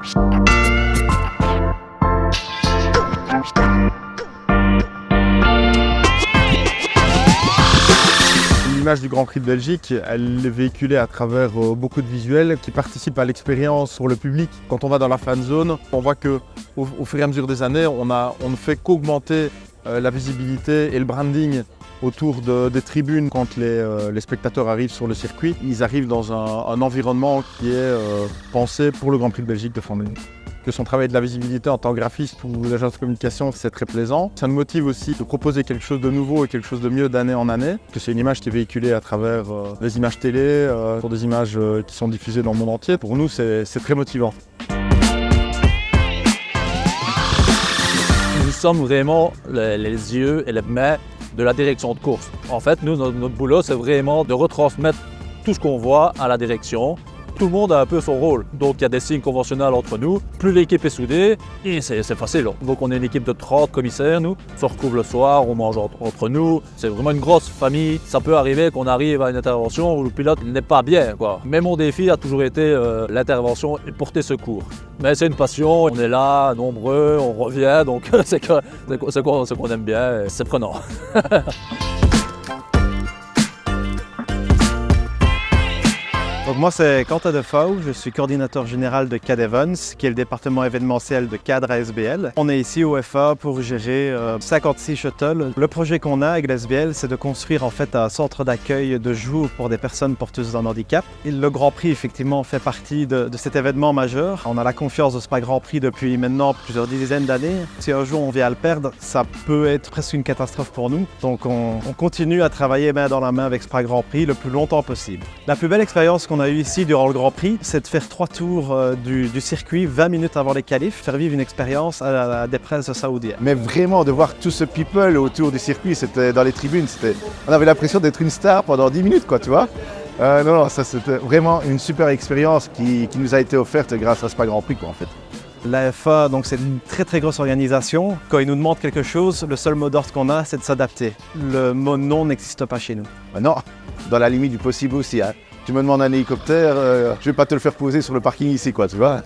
L'image du Grand Prix de Belgique, elle est véhiculée à travers beaucoup de visuels qui participent à l'expérience pour le public. Quand on va dans la fan zone, on voit qu'au fur et à mesure des années, on ne fait qu'augmenter la visibilité et le branding autour des tribunes. Quand les spectateurs arrivent sur le circuit, ils arrivent dans un environnement qui est pensé pour le Grand Prix de Belgique de Formule 1. Que son travail de la visibilité en tant que graphiste ou d'agence de communication, c'est très plaisant. Ça nous motive aussi de proposer quelque chose de nouveau et quelque chose de mieux d'année en année. Que c'est une image qui est véhiculée à travers des images télé, pour des images qui sont diffusées dans le monde entier. Pour nous, c'est très motivant. Nous sommes vraiment les yeux et les mains de la direction de course. En fait, nous, notre boulot, c'est vraiment de retransmettre tout ce qu'on voit à la direction. Tout le monde a un peu son rôle, donc il y a des signes conventionnels entre nous. Plus l'équipe est soudée, et c'est facile. Donc on est une équipe de 30 commissaires, nous. On se retrouve le soir, on mange entre nous. C'est vraiment une grosse famille. Ça peut arriver qu'on arrive à une intervention où le pilote n'est pas bien, quoi. Mais mon défi a toujours été l'intervention et porter secours. Mais c'est une passion, on est là, nombreux, on revient, donc c'est qu'on aime bien, c'est prenant. Donc moi c'est Quentin Defau, je suis coordinateur général de CAD Evans, qui est le département événementiel de Cadre à SBL. On est ici au FA pour gérer 56 shuttles. Le projet qu'on a avec la SBL, c'est de construire en fait un centre d'accueil de jour pour des personnes porteuses d'un handicap. Et le Grand Prix effectivement fait partie de cet événement majeur. On a la confiance de Spa Grand Prix depuis maintenant plusieurs dizaines d'années. Si un jour on vient à le perdre, ça peut être presque une catastrophe pour nous. Donc on continue à travailler main dans la main avec Spa Grand Prix le plus longtemps possible. La plus belle expérience qu'on a eue ici durant le Grand Prix, c'est de faire 3 tours du circuit 20 minutes avant les qualifs, faire vivre une expérience à des princes saoudiens. Mais vraiment de voir tout ce people autour du circuit, c'était dans les tribunes, on avait l'impression d'être une star pendant 10 minutes, quoi, tu vois. Non, ça c'était vraiment une super expérience qui nous a été offerte grâce à Spa Grand Prix, quoi, en fait. L'AFA, donc c'est une très grosse organisation. Quand ils nous demandent quelque chose, le seul mot d'ordre qu'on a, c'est de s'adapter. Le mot non n'existe pas chez nous. Non, dans la limite du possible aussi, hein. Tu me demandes un hélicoptère, je vais pas te le faire poser sur le parking ici, quoi, tu vois.